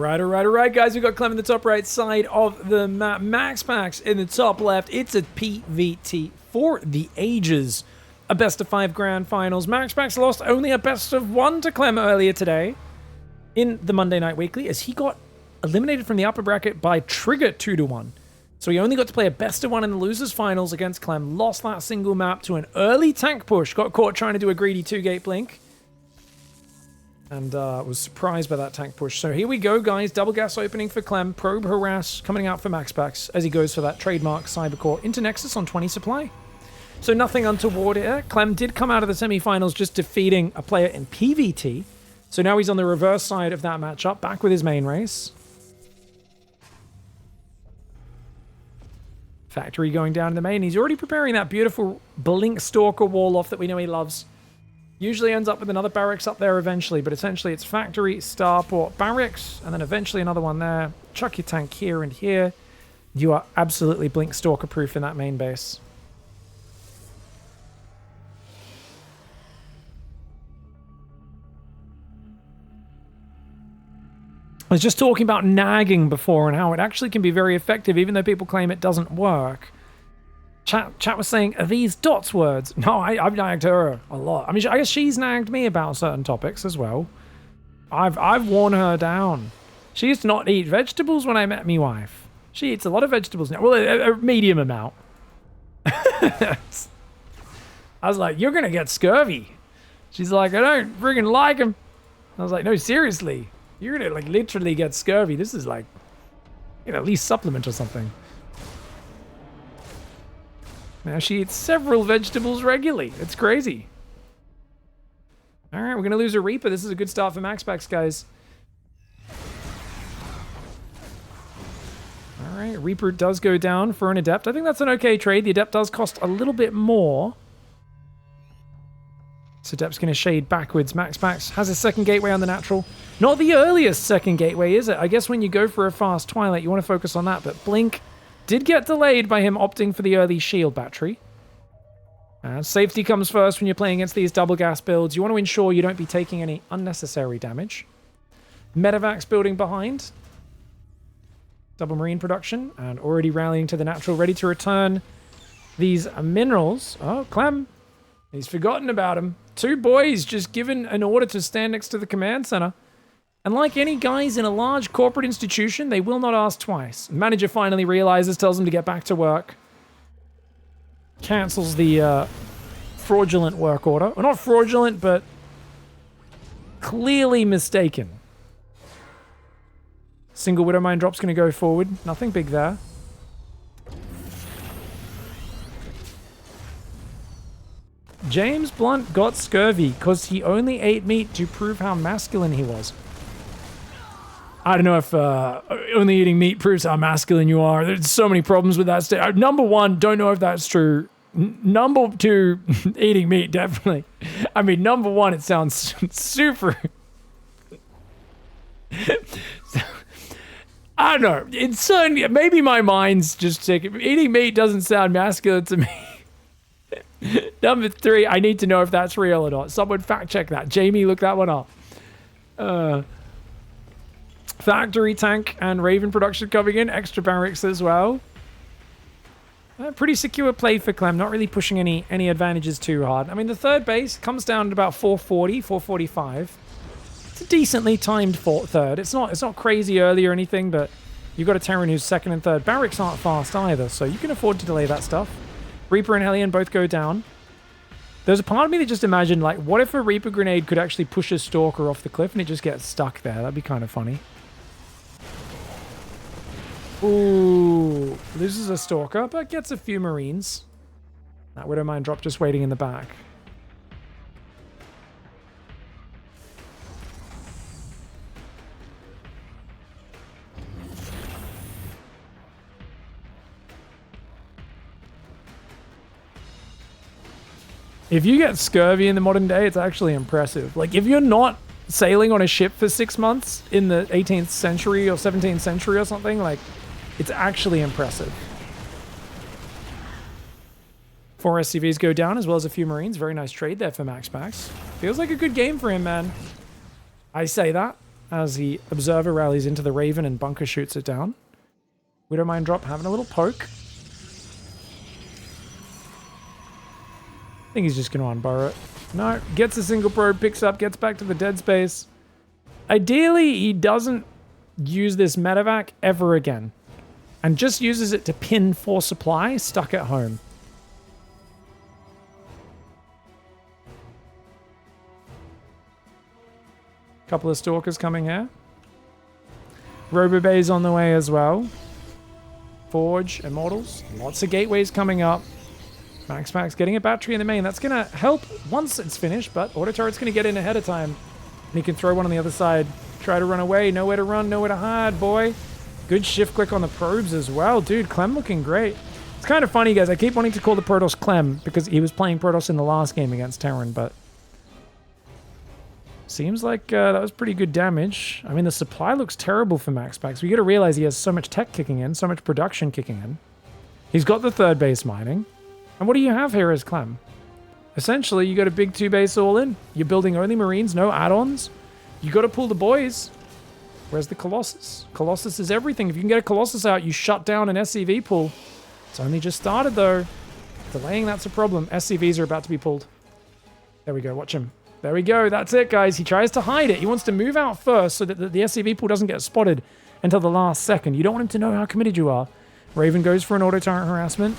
All right, guys. We've got Clem in the top right side of the map. MAXPAX in the top left. It's a PvT for the ages. A best of 5 grand finals. MAXPAX lost only a best of 1 to Clem earlier today in the Monday Night Weekly as he got eliminated from the upper bracket by Trigger 2-1. So he only got to play a best of 1 in the losers finals against Clem. Lost that single map to an early tank push. Got caught trying to do a greedy 2-gate blink. And was surprised by that tank push. So here we go, guys. Double gas opening for Clem. Probe harass coming out for MAXPAX as he goes for that trademark Cybercore into Nexus on 20 supply. So nothing untoward here. Clem did come out of the semifinals just defeating a player in PvT. So now he's on the reverse side of that matchup, back with his main race. Factory going down in the main. He's already preparing that beautiful Blink Stalker wall off that we know he loves. Usually ends up with another barracks up there eventually, but essentially it's factory, starport, barracks, and then eventually another one there. Chuck your tank here and here. You are absolutely Blink Stalker proof in that main base. I was just talking about nagging before and how it actually can be very effective, even though people claim it doesn't work. Chat was saying, are these dots words? No, I've nagged her a lot. I mean, I guess she's nagged me about certain topics as well. I've worn her down. She used to not eat vegetables when I met me wife. She eats a lot of vegetables now. Well, a medium amount. I was like, you're going to get scurvy. She's like, I don't friggin' like them. I was like, no, seriously. You're going to like literally get scurvy. This is like, you know, at least supplement or something. Now she eats several vegetables regularly. It's crazy. All right, we're going to lose a Reaper. This is a good start for MAXPAX, guys. All right, Reaper does go down for an Adept. I think that's an okay trade. The Adept does cost a little bit more. So Adept's going to shade backwards. MAXPAX has a second gateway on the natural. Not the earliest second gateway, is it? I guess when you go for a fast Twilight, you want to focus on that. But Blink did get delayed by him opting for the early shield battery. Safety comes first when you're playing against these double gas builds. You want to ensure you don't be taking any unnecessary damage. Medivacs building behind. Double marine production. And already rallying to the natural, ready to return these minerals. Oh, Clem. He's forgotten about him. 2 boys just given an order to stand next to the command center. And like any guys in a large corporate institution, they will not ask twice. Manager finally realizes, tells them to get back to work. Cancels the fraudulent work order. Well, not fraudulent, but clearly mistaken. Single Widow Mine drop's going to go forward. Nothing big there. James Blunt got scurvy because he only ate meat to prove how masculine he was. I don't know if only eating meat proves how masculine you are. There's so many problems with that. Number 1, don't know if that's true. Number 2, eating meat, definitely. I mean, number 1, it sounds super... I don't know. It's certainly... Maybe my mind's just sick. Eating meat doesn't sound masculine to me. Number 3, I need to know if that's real or not. Someone fact check that. Jamie, look that one up. Factory tank and Raven production coming in. Extra barracks as well. Pretty secure play for Clem. Not really pushing any advantages too hard. I mean, the third base comes down at about 440, 445. It's a decently timed third. It's not crazy early or anything, but you've got a Terran who's second and third. Barracks aren't fast either, so you can afford to delay that stuff. Reaper and Hellion both go down. There's a part of me that just imagined, like, what if a Reaper grenade could actually push a Stalker off the cliff and it just gets stuck there? That'd be kind of funny. Ooh, loses a Stalker, but gets a few Marines. That Widow Mine drop just waiting in the back. If you get scurvy in the modern day, it's actually impressive. Like, if you're not sailing on a ship for 6 months in the 18th century or 17th century or something, like, it's actually impressive. 4 SCVs go down, as well as a few Marines. Very nice trade there for MAXPAX. Feels like a good game for him, man. I say that. as the Observer rallies into the Raven and Bunker shoots it down. Widowmine drop having a little poke. I think he's just going to unburrow it. No, gets a single probe, picks up, gets back to the dead space. Ideally, he doesn't use this medevac ever again. And just uses it to pin for supply stuck at home. Couple of Stalkers coming here. Robobay's on the way as well. Forge, Immortals. Lots of gateways coming up. MAXPAX getting a battery in the main. That's going to help once it's finished, but Auto Turret's going to get in ahead of time. And he can throw one on the other side. Try to run away. Nowhere to run, nowhere to hide, boy. Good shift click on the probes as well. Dude, CLEM looking great. It's kind of funny, guys. I keep wanting to call the Protoss CLEM because he was playing Protoss in the last game against Terran, but seems like that was pretty good damage. I mean, the supply looks terrible for MAXPAX. We got to realize he has so much tech kicking in, so much production kicking in. He's got the third base mining. And what do you have here as CLEM? Essentially, you got a big 2 base all in. You're building only Marines, no add-ons. You got to pull the boys. Where's the Colossus? Colossus is everything. If you can get a Colossus out, you shut down an SCV pull. It's only just started, though. Delaying, that's a problem. SCVs are about to be pulled. There we go. Watch him. There we go. That's it, guys. He tries to hide it. He wants to move out first so that the SCV pool doesn't get spotted until the last second. You don't want him to know how committed you are. Raven goes for an auto turret harassment.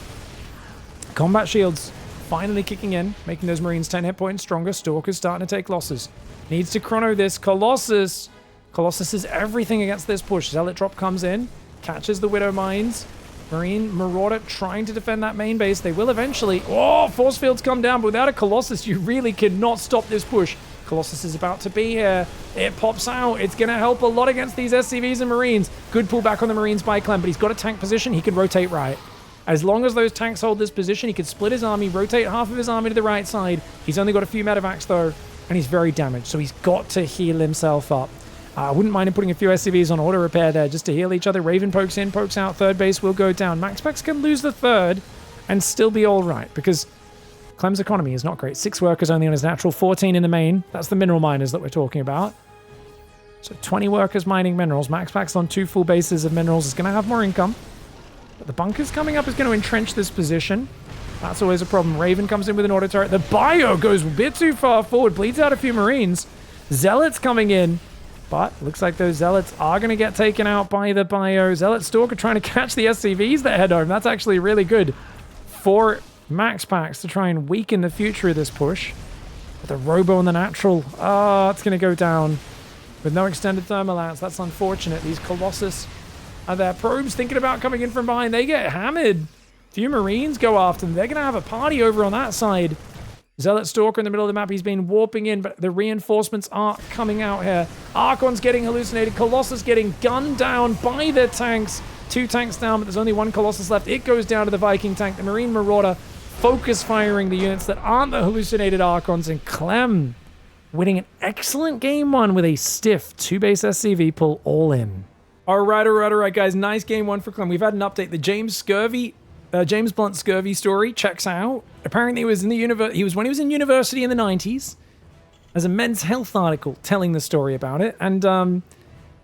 Combat shields finally kicking in, making those Marines 10 hit points stronger. Stalker's starting to take losses. Needs to chrono this. Colossus. Colossus is everything against this push. Zealot drop comes in, catches the Widow Mines. Marine Marauder trying to defend that main base. They will eventually. Oh, force fields come down, but without a Colossus, you really cannot stop this push. Colossus is about to be here. It pops out. It's going to help a lot against these SCVs and Marines. Good pullback on the Marines by CLEM, but he's got a tank position. He can rotate right. As long as those tanks hold this position, he can split his army, rotate half of his army to the right side. He's only got a few medevacs, though, and he's very damaged, so he's got to heal himself up. I wouldn't mind him putting a few SCVs on auto repair there just to heal each other. Raven pokes in, pokes out. Third base will go down. MAXPAX can lose the third and still be all right because CLEM's economy is not great. 6 workers only on his natural, 14 in the main. That's the mineral miners that we're talking about. So 20 workers mining minerals. MAXPAX on 2 full bases of minerals is going to have more income. But the bunkers coming up is going to entrench this position. That's always a problem. Raven comes in with an auto turret. The bio goes a bit too far forward. Bleeds out a few Marines. Zealots coming in. But looks like those Zealots are going to get taken out by the bio. Zealot Stalker trying to catch the SCVs that head home. That's actually really good for MAXPAX to try and weaken the future of this push. But the Robo and the Natural, it's going to go down with no extended thermal lance. That's unfortunate. These Colossus are their probes thinking about coming in from behind. They get hammered. Few Marines go after them. They're going to have a party over on that side. Zealot Stalker in the middle of the map. He's been warping in, but the reinforcements aren't coming out here. Archon's getting hallucinated. Colossus getting gunned down by the tanks. 2 tanks down, but there's only 1 Colossus left. It goes down to the Viking tank. The Marine Marauder focus firing the units that aren't the hallucinated Archons. And CLEM winning an excellent game 1 with a stiff 2-base SCV pull all in. All right, guys. Nice game 1 for CLEM. We've had an update. The James Blunt scurvy story checks out. Apparently, it was in the he was when he was in university in the 90s. There's a Men's Health article telling the story about it, and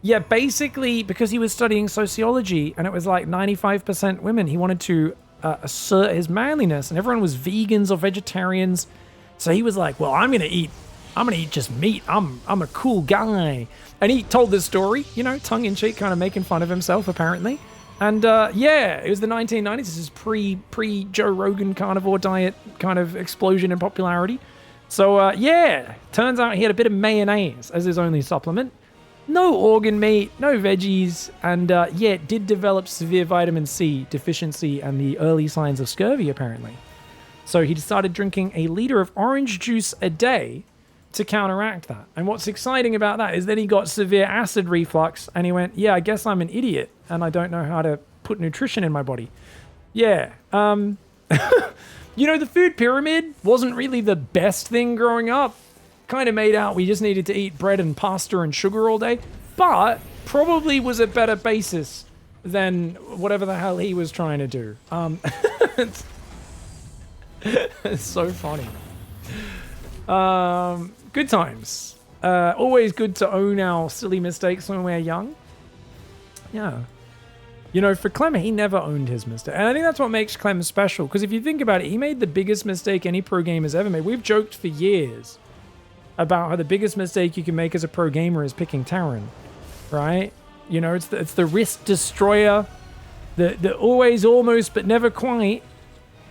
yeah, basically because he was studying sociology and it was like 95% women, he wanted to assert his manliness, and everyone was vegans or vegetarians. So he was like, "Well, I'm gonna eat just meat. I'm a cool guy," and he told this story, you know, tongue in cheek, kind of making fun of himself, apparently. And yeah, it was the 1990s. This is pre Joe Rogan carnivore diet kind of explosion in popularity. So yeah, turns out he had a bit of mayonnaise as his only supplement. No organ meat, no veggies, and yeah, it did develop severe vitamin C deficiency and the early signs of scurvy, apparently. So he started drinking a liter of orange juice a day to counteract that. And what's exciting about that is then he got severe acid reflux, and he went, yeah, I guess I'm an idiot, and I don't know how to put nutrition in my body. Yeah. You know, the food pyramid wasn't really the best thing growing up. Kind of made out we just needed to eat bread and pasta and sugar all day, but probably was a better basis than whatever the hell he was trying to do. It's so funny. Good times. Always good to own our silly mistakes when we're young. Yeah. You know, for Clem, he never owned his mistake. And I think that's what makes Clem special. Because if you think about it, he made the biggest mistake any pro gamer's ever made. We've joked for years about how the biggest mistake you can make as a pro gamer is picking Terran, right? You know, it's the wrist destroyer, the always almost but never quite.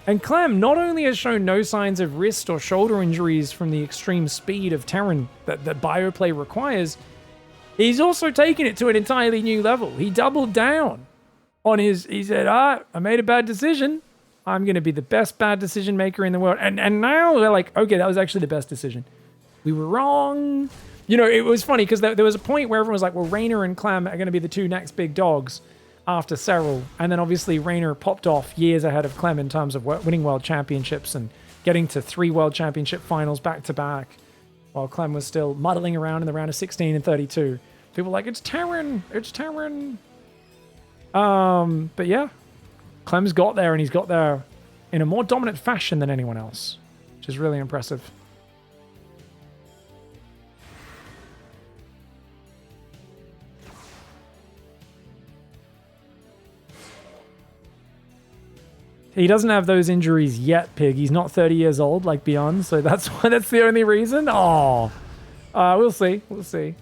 And Clem not only has shown no signs of wrist or shoulder injuries from the extreme speed of Terran that bioplay requires, he's also taken it to an entirely new level. He doubled down on he said, I made a bad decision. I'm going to be the best bad decision maker in the world. And now they're like, okay, that was actually the best decision. We were wrong. You know, it was funny because there was a point where everyone was like, well, Raynor and Clem are going to be the two next big dogs after Serral. And then obviously Raynor popped off years ahead of Clem in terms of winning world championships and getting to 3 world championship finals back to back, while Clem was still muddling around in the round of 16 and 32. People were like, it's Terran. It's Terran. But yeah, Clem's got there, and he's got there in a more dominant fashion than anyone else, which is really impressive. He doesn't have those injuries yet, Pig. He's not 30 years old like Beyond, so that's why that's the only reason. Oh, we'll see. We'll see.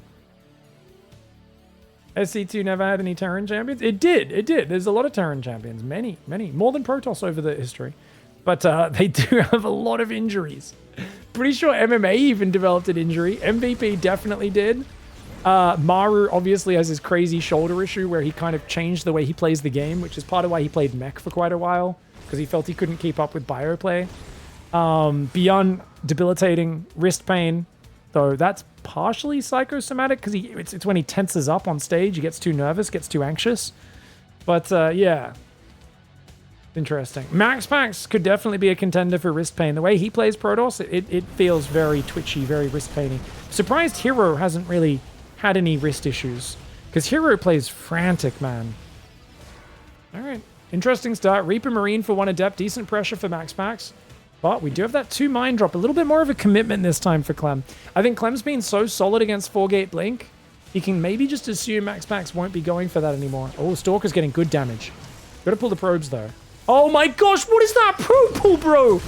SC2 never had any Terran champions? It did. There's a lot of Terran champions. Many. More than Protoss over the history. But they do have a lot of injuries. Pretty sure MMA even developed an injury. MVP definitely did. Maru obviously has his crazy shoulder issue where he kind of changed the way he plays the game, which is part of why he played mech for quite a while, because he felt he couldn't keep up with bioplay. Beyond debilitating wrist pain, though that's partially psychosomatic because it's when he tenses up on stage, he gets too nervous, gets too anxious. But yeah, interesting. MAXPAX could definitely be a contender for wrist pain. The way he plays Protoss, it feels very twitchy, very wrist painy. Surprised Hero hasn't really had any wrist issues, because Hero plays frantic, man. All right, interesting start. Reaper Marine for 1 Adept, decent pressure for MAXPAX. But we do have that 2 Mind Drop. A little bit more of a commitment this time for Clem. I think Clem's been so solid against 4-gate Blink, he can maybe just assume MAXPAX won't be going for that anymore. Oh, Stalker's getting good damage. Gotta pull the probes, though. Oh my gosh, what is that probe pull, bro?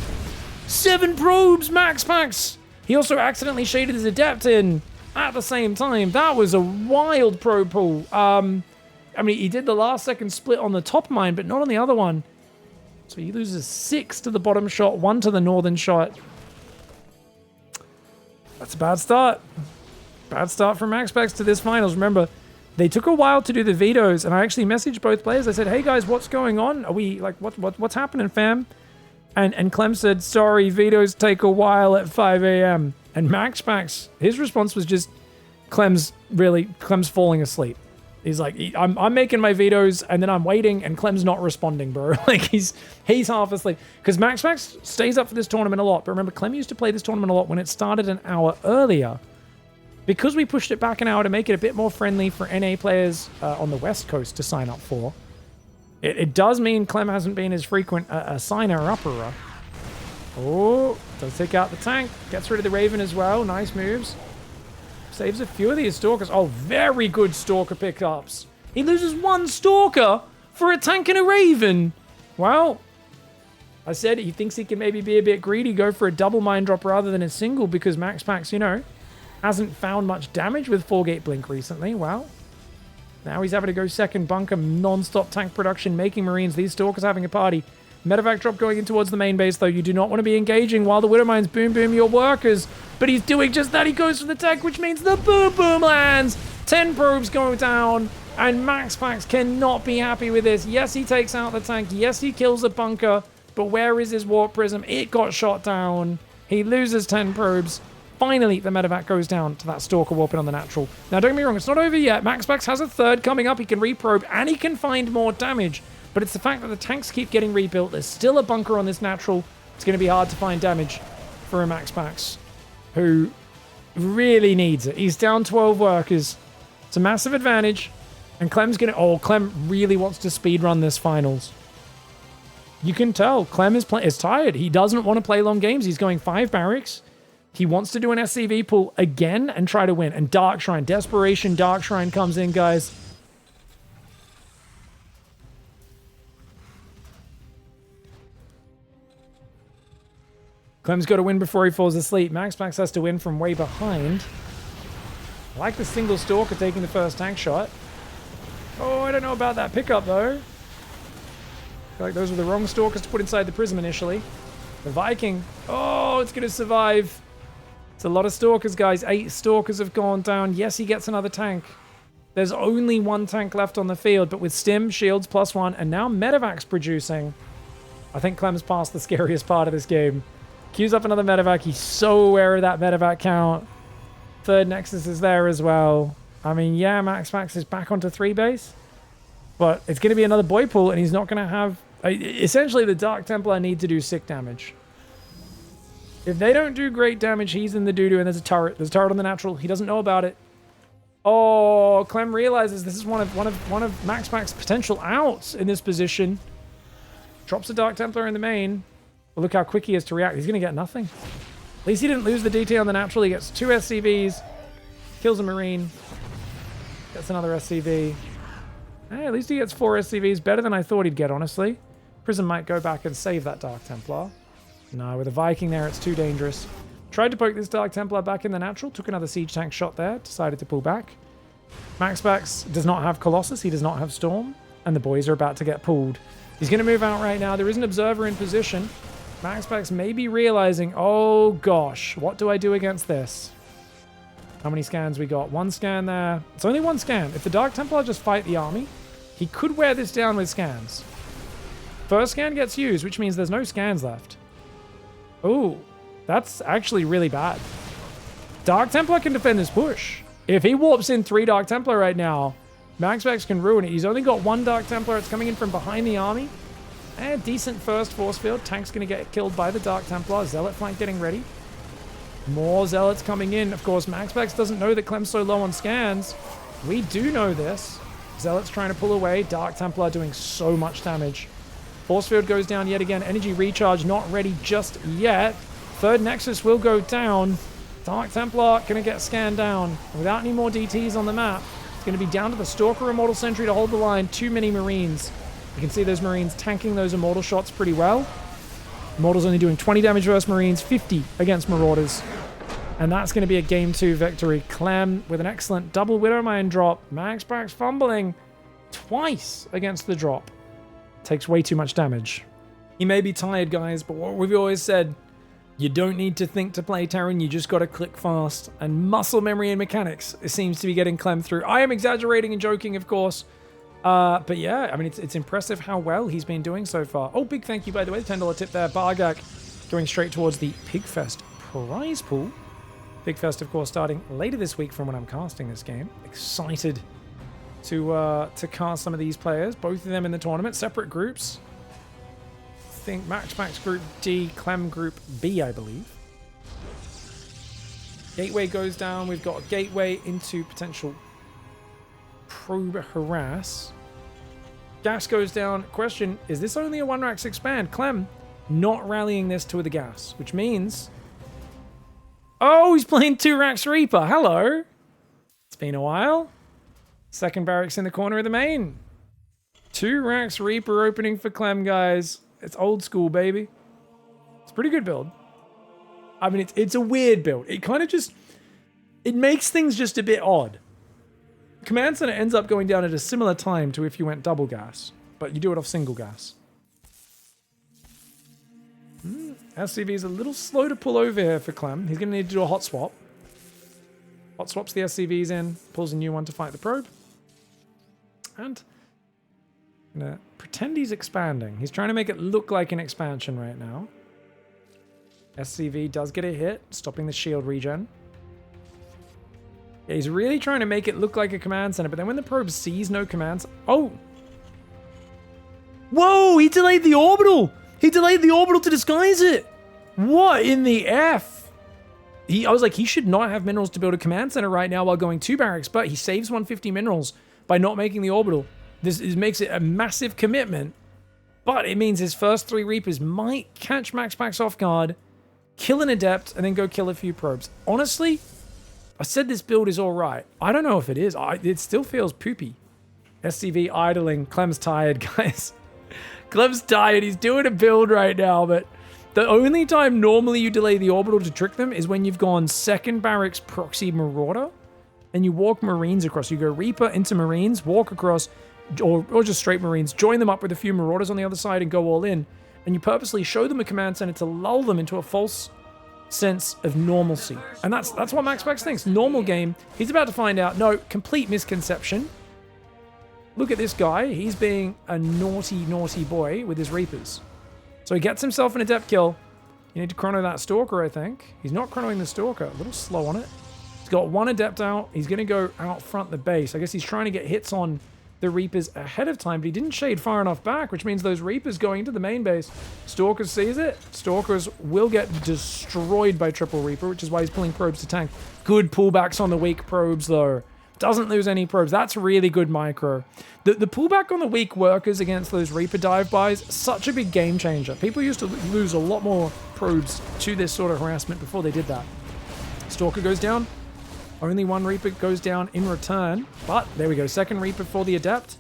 7 probes, MAXPAX. He also accidentally shaded his Adept in at the same time. That was a wild probe pull. I mean, he did the last second split on the top mine, but not on the other one. So he loses 6 to the bottom shot, 1 to the northern shot. That's a bad start. Bad start from MAXPAX to this finals. Remember, they took a while to do the vetoes, and I actually messaged both players. I said, hey guys, what's going on? Are we, like, what's happening, fam? And Clem said, sorry, vetoes take a while at 5 a.m. And MAXPAX, his response was just, Clem's falling asleep. He's like, I'm making my vetoes, and then I'm waiting, and Clem's not responding, bro. Like, he's half asleep. Because MAXPAX stays up for this tournament a lot. But remember, Clem used to play this tournament a lot when it started an hour earlier. Because we pushed it back an hour to make it a bit more friendly for NA players on the West Coast to sign up for, it does mean Clem hasn't been as frequent a signer or upperer. Oh, does take out the tank. Gets rid of the Raven as well. Nice moves. Saves a few of these Stalkers. Oh, very good Stalker pickups. He loses 1 Stalker for a tank and a Raven. Well, I said he thinks he can maybe be a bit greedy, go for a double Mind Drop rather than a single, because MAXPAX, you know, hasn't found much damage with 4-gate Blink recently. Well, now he's having to go second bunker, non-stop tank production, making Marines. These Stalkers having a party. Medevac drop going in towards the main base, though. You do not want to be engaging while the Widowmines boom your workers. But he's doing just that. He goes for the tank, which means the boom lands. 10 probes go down, and MAXPAX cannot be happy with this. Yes, he takes out the tank. Yes, he kills the bunker. But where is his Warp Prism? It got shot down. He loses 10 probes. Finally, the Medevac goes down to that Stalker warping on the natural. Now, don't get me wrong. It's not over yet. MAXPAX has a 3rd coming up. He can reprobe, and he can find more damage. But it's the fact that the tanks keep getting rebuilt. There's still a bunker on this natural. It's going to be hard to find damage for a MAXPAX, who really needs it. He's down 12 workers. It's a massive advantage. And Clem's going to... Oh, Clem really wants to speedrun this finals. You can tell. Clem is tired. He doesn't want to play long games. He's going 5 barracks. He wants to do an SCV pull again and try to win. And Dark Shrine, Desperation Dark Shrine comes in, guys. Clem's got to win before he falls asleep. MAXPAX has to win from way behind. I like the single Stalker taking the first tank shot. Oh, I don't know about that pickup, though. I feel like those were the wrong Stalkers to put inside the Prism initially. The Viking. Oh, it's going to survive. It's a lot of Stalkers, guys. 8 Stalkers have gone down. Yes, he gets another tank. There's only 1 tank left on the field, but with Stim, Shields +1, and now Medevac's producing. I think Clem's past the scariest part of this game. Queues up another Medevac. He's so aware of that Medevac count. Third Nexus is there as well. I mean, yeah, MAXPAX is back onto 3 base, but it's going to be another boy pool, and he's not going to have... essentially, the Dark Templar need to do sick damage. If they don't do great damage, he's in the doo-doo, and there's a turret. There's a turret on the natural. He doesn't know about it. Oh, Clem realizes this is one of MAXPAX's potential outs in this position. Drops a Dark Templar in the main. But look how quick he is to react. He's going to get nothing. At least he didn't lose the DT on the natural. He gets 2 SCVs. Kills a Marine. Gets another SCV. Hey, at least he gets 4 SCVs. Better than I thought he'd get, honestly. Prism might go back and save that Dark Templar. No, with a Viking there, it's too dangerous. Tried to poke this Dark Templar back in the natural. Took another Siege Tank shot there. Decided to pull back. MAXPAX does not have Colossus. He does not have Storm. And the boys are about to get pulled. He's going to move out right now. There is an Observer in position. MAXPAX may be realizing, oh gosh, what do I do against this? How many scans we got? 1 scan there. It's only 1 scan. If the Dark Templar just fight the army, he could wear this down with scans. First scan gets used, which means there's no scans left. Oh, that's actually really bad. Dark Templar can defend this push. If he warps in 3 Dark Templar right now, MAXPAX can ruin it. He's only got 1 Dark Templar. It's coming in from behind the army. And decent first force field. Tank's going to get killed by the Dark Templar. Zealot flank getting ready. More Zealots coming in. Of course, MAXPAX doesn't know that Clem's so low on scans. We do know this. Zealots trying to pull away. Dark Templar doing so much damage. Force field goes down yet again. Energy recharge not ready just yet. Third Nexus will go down. Dark Templar going to get scanned down. Without any more DTs on the map, it's going to be down to the Stalker Immortal Sentry to hold the line. Too many Marines. You can see those Marines tanking those Immortal shots pretty well. Immortal's only doing 20 damage versus Marines, 50 against Marauders. And that's going to be a Game 2 victory. Clem with an excellent double Widowmine drop. MAXPAX fumbling twice against the drop. Takes way too much damage. He may be tired, guys, but what we've always said, you don't need to think to play Terran, you just got to click fast. And muscle memory and mechanics, it seems to be getting Clem through. I am exaggerating and joking, of course. But yeah, I mean, it's impressive how well he's been doing so far. Oh, big thank you, by the way. $10 tip there. Bargak going straight towards the Pigfest prize pool. Pigfest, of course, starting later this week from when I'm casting this game. Excited to cast some of these players. Both of them in the tournament. Separate groups. I think MAXPAX Group D, Clem Group B, I believe. Gateway goes down. We've got a gateway into potential probe harass. Gas goes down. Question, is this only a 1-Rax expand? Clem not rallying this to the gas, which means... Oh, he's playing 2-Rax Reaper. Hello. It's been a while. Second barracks in the corner of the main. 2-Rax Reaper opening for Clem, guys. It's old school, baby. It's a pretty good build. I mean, it's a weird build. It kind of just... It makes things just a bit odd. Command Center ends up going down at a similar time to if you went double gas, but you do it off single gas. SCV is a little slow to pull over here for Clem. He's going to need to do a hot swap. Hot swaps the SCVs in, pulls a new one to fight the probe. And I'm going to pretend he's expanding. He's trying to make it look like an expansion right now. SCV does get a hit, stopping the shield regen. Yeah, he's really trying to make it look like a command center, but then when the probe sees no commands... Oh! Whoa! He delayed the orbital! He delayed the orbital to disguise it! What in the F? I was like, he should not have minerals to build a command center right now while going 2 barracks, but he saves 150 minerals by not making the orbital. This makes it a massive commitment, but it means his first 3 Reapers might catch MAXPAX off guard, kill an Adept, and then go kill a few probes. Honestly, I said this build is all right. I don't know if it is. It still feels poopy. SCV idling. Clem's tired, guys. Clem's tired. He's doing a build right now, but the only time normally you delay the orbital to trick them is when you've gone second barracks proxy Marauder, and you walk Marines across. You go Reaper into Marines, walk across, or just straight Marines, join them up with a few Marauders on the other side and go all in. And you purposely show them a command center to lull them into a false sense of normalcy. And that's what MAXPAX thinks. Normal game. He's about to find out. No, complete misconception. Look at this guy. He's being a naughty, naughty boy with his Reapers. So he gets himself an Adept kill. You need to chrono that Stalker, I think. He's not chronoing the Stalker. A little slow on it. He's got one Adept out. He's going to go out front the base. I guess he's trying to get hits on the Reapers ahead of time, but he didn't shade far enough back, which means those Reapers going into the main base. Stalkers sees it. Stalkers will get destroyed by Triple Reaper, which is why he's pulling probes to tank. Good pullbacks on the weak probes, though. Doesn't lose any probes. That's really good micro. The pullback on the weak workers against those Reaper dive-bys, such a big game changer. People used to lose a lot more probes to this sort of harassment before they did that. Stalker goes down. Only one Reaper goes down in return, but there we go. Second Reaper for the Adept.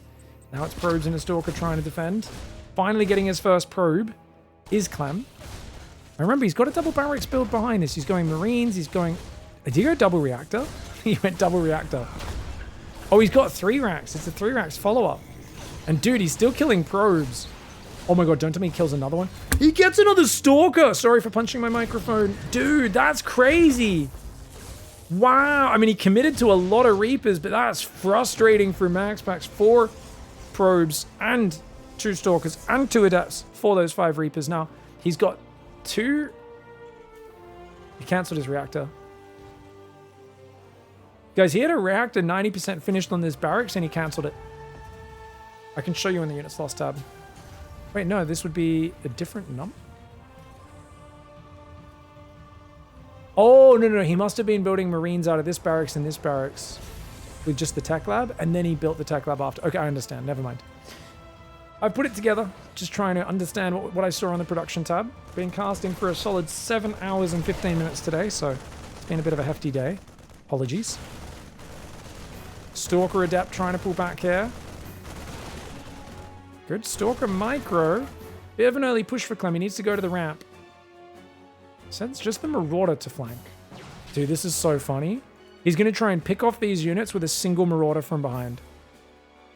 Now it's probes and a Stalker trying to defend. Finally getting his first probe is CLEM. I remember he's got a double barracks build behind this. He's going Marines. He's going... Did he go double reactor? He went double reactor. Oh, he's got 3 racks. It's a 3 racks follow-up. And dude, he's still killing probes. Oh my god, don't tell me he kills another one. He gets another Stalker! Sorry for punching my microphone. Dude, that's crazy. Wow, I mean, he committed to a lot of Reapers, but that's frustrating for MAXPAX. 4 probes and 2 Stalkers and 2 Adepts for those 5 Reapers. Now, he's got 2... He cancelled his reactor. Guys, he had a reactor 90% finished on this barracks and he cancelled it. I can show you in the units lost tab. Wait, no, this would be a different number. Oh, no. He must have been building Marines out of this barracks and this barracks with just the tech lab, and then he built the tech lab after. Okay, I understand. Never mind. I put it together, just trying to understand what I saw on the production tab. Been casting for a solid 7 hours and 15 minutes today, so it's been a bit of a hefty day. Apologies. Stalker Adept trying to pull back here. Good Stalker micro. Bit of an early push for CLEM. He needs to go to the ramp. Sends just the Marauder to flank. Dude, this is so funny. He's going to try and pick off these units with a single Marauder from behind.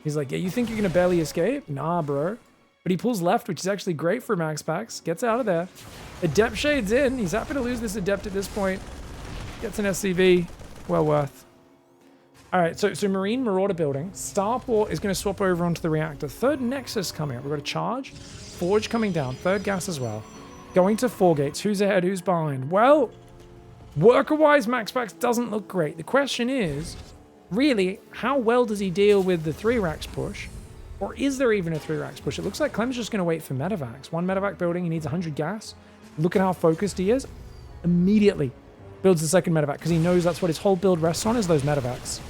He's like, yeah, you think you're going to barely escape? Nah, bro. But he pulls left, which is actually great for MAXPAX. Gets out of there. Adept shades in. He's happy to lose this Adept at this point. Gets an SCV. Well worth. All right, so Marine Marauder building. Starport is going to swap over onto the reactor. Third Nexus coming up. We've got a charge. Forge coming down. Third gas as well. Going to 4 gates. Who's ahead? Who's behind? Well, worker-wise, MAXPAX doesn't look great. The question is, really, how well does he deal with the 3 racks push? Or is there even a 3 racks push? It looks like Clem's just going to wait for medevacs. 1 medevac building, he needs 100 gas. Look at how focused he is. Immediately builds the second medevac because he knows that's what his whole build rests on, is those medevacs.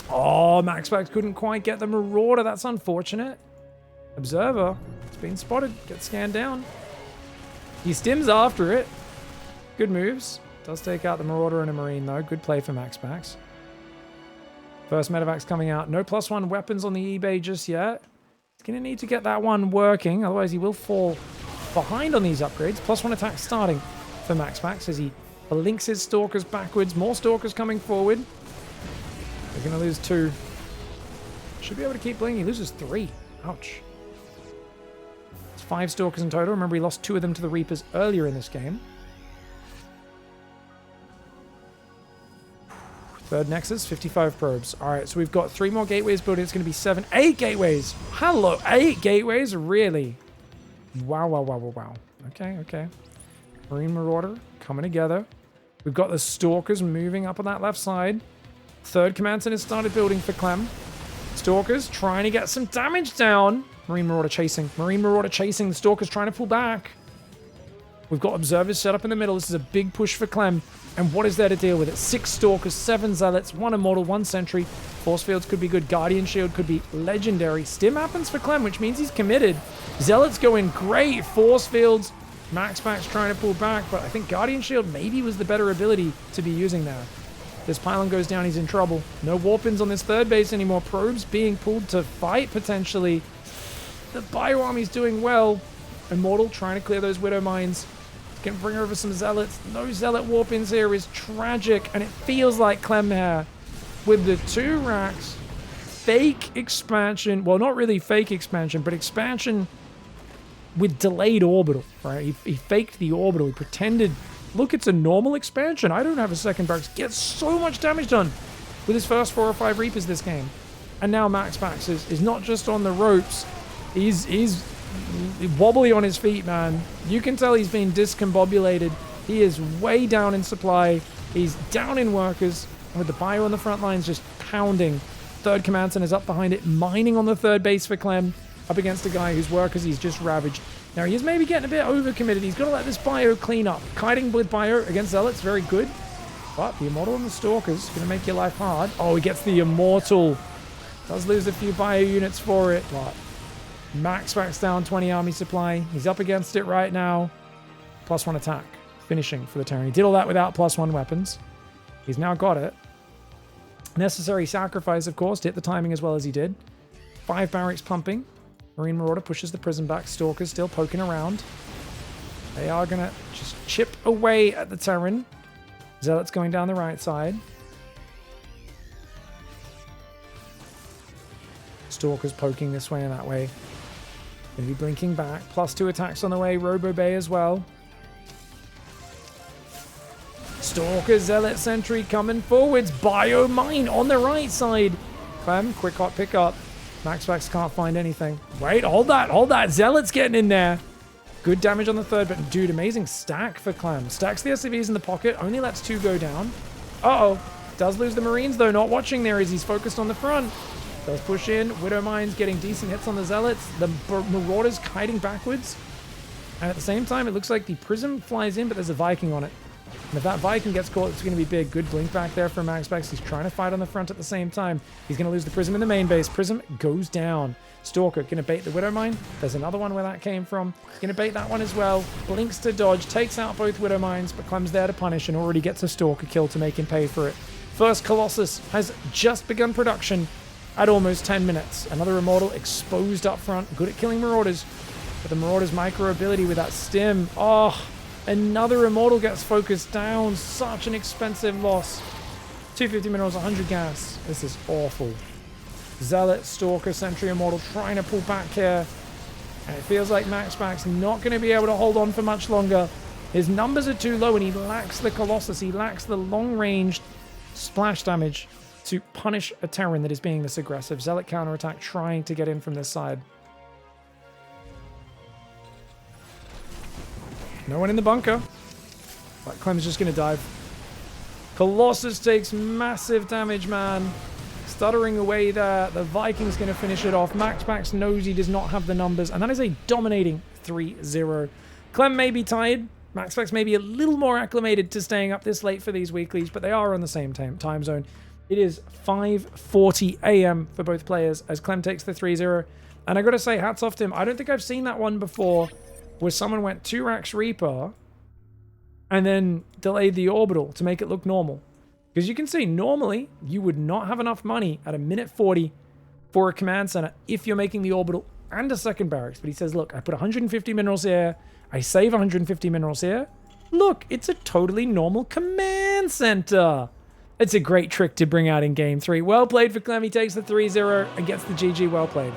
Oh, MAXPAX couldn't quite get the Marauder. That's unfortunate. Observer. It's been spotted. Gets scanned down. He stims after it. Good moves. Does take out the Marauder and a Marine, though. Good play for MAXPAX. First medevac's coming out. No +1 weapons on the eBay just yet. He's going to need to get that one working. Otherwise, he will fall behind on these upgrades. +1 attack starting for MAXPAX as he links his Stalkers backwards. More Stalkers coming forward. They're going to lose 2. Should be able to keep blinking. He loses 3. Ouch. 5 Stalkers in total. Remember, he lost 2 of them to the Reapers earlier in this game. Third Nexus, 55 probes. All right, so we've got 3 more gateways building. It's going to be 7, 8 gateways. Hello, 8 gateways? Really? Wow. Okay. Marine Marauder coming together. We've got the Stalkers moving up on that left side. Third command center started building for CLEM. Stalkers trying to get some damage down. Marine Marauder chasing. The Stalkers trying to pull back. We've got observers set up in the middle. This is a big push for CLEM. And what is there to deal with it? 6 Stalkers, 7 Zealots, 1 Immortal, 1 Sentry. Force Fields could be good. Guardian Shield could be legendary. Stim happens for CLEM, which means he's committed. Zealots go in great. Force Fields MAXPAX trying to pull back, but I think Guardian Shield maybe was the better ability to be using there. This pylon goes down, he's in trouble. No warp-ins on this third base anymore. Probes being pulled to fight, potentially. The Bio Army's doing well. Immortal trying to clear those Widow Mines. Can bring over some Zealots. No Zealot warp-ins here is tragic, and it feels like CLEM here with the 2 racks. Fake expansion. Well, not really fake expansion, but expansion with delayed orbital, right? He faked the orbital. He pretended, look, it's a normal expansion. I don't have a second barracks. Gets so much damage done with his first 4 or 5 Reapers this game. And now MAXPAX is not just on the ropes. He's wobbly on his feet, man. You can tell he's been discombobulated. He is way down in supply. He's down in workers. And with the Bio on the front lines just pounding. Third command center is up behind it, mining on the third base for CLEM. Up against a guy whose workers he's just ravaged. Now, he's maybe getting a bit overcommitted. He's got to let this Bio clean up. Kiting with Bio against Zealots, very good. But the Immortal and the Stalker's going to make your life hard. Oh, he gets the Immortal. Does lose a few Bio units for it, but MAXPAX down 20 army supply. He's up against it right now. +1 attack. Finishing for the Terran. He did all that without +1 weapons. He's now got it. Necessary sacrifice, of course, to hit the timing as well as he did. 5 barracks pumping. Marine Marauder pushes the Prism back. Stalker's still poking around. They are going to just chip away at the Terran. Zealot's going down the right side. Stalker's poking this way and that way. Going to be blinking back. +2 attacks on the way. Robo Bay as well. Stalker, Zealot, Sentry coming forwards. Bio Mine on the right side. CLEM, quick hot pickup. MAXPAX can't find anything. Wait, hold that, hold that. Zealot's getting in there. Good damage on the third, but dude, amazing stack for CLEM. Stacks the SCVs in the pocket, only lets 2 go down. Uh-oh. Does lose the Marines, though. Not watching there as he's focused on the front. Does push in. Widow Mines getting decent hits on the Zealots. The Marauders kiting backwards. And at the same time, it looks like the Prism flies in, but there's a Viking on it. And if that Viking gets caught, it's going to be big. Good blink back there for MAXPAX. He's trying to fight on the front at the same time. He's going to lose the Prism in the main base. Prism goes down. Stalker going to bait the Widow Mine. There's another one where that came from. Going to bait that one as well. Blinks to dodge. Takes out both Widow Mines, but CLEM's there to punish and already gets a Stalker kill to make him pay for it. First Colossus has just begun production at almost 10 minutes. Another Immortal exposed up front. Good at killing Marauders. But the Marauders' micro ability with that stim. Oh, another Immortal gets focused down. Such an expensive loss. 250 minerals, 100 gas. This is awful. Zealot, Stalker, Sentry, Immortal trying to pull back here. And it feels like MAXPAX not going to be able to hold on for much longer. His numbers are too low and he lacks the Colossus. He lacks the long-range splash damage to punish a Terran that is being this aggressive. Zealot counterattack trying to get in from this side. No one in the bunker. But CLEM's just going to dive. Colossus takes massive damage, man. Stuttering away there. The Viking's going to finish it off. MAXPAX knows he does not have the numbers. And that is a dominating 3-0. CLEM may be tired. MAXPAX may be a little more acclimated to staying up this late for these weeklies, but they are on the same time zone. It is 5:40 a.m. for both players as CLEM takes the 3-0. And I got to say, hats off to him. I don't think I've seen that one before where someone went 2 racks Reaper and then delayed the orbital to make it look normal. Because you can see, normally, you would not have enough money at 1:40 for a command center if you're making the orbital and a second barracks. But he says, look, I put 150 minerals here. I save 150 minerals here. Look, it's a totally normal command center. It's a great trick to bring out in Game 3. Well played for CLEM. He takes the 3-0 and gets the GG. Well played.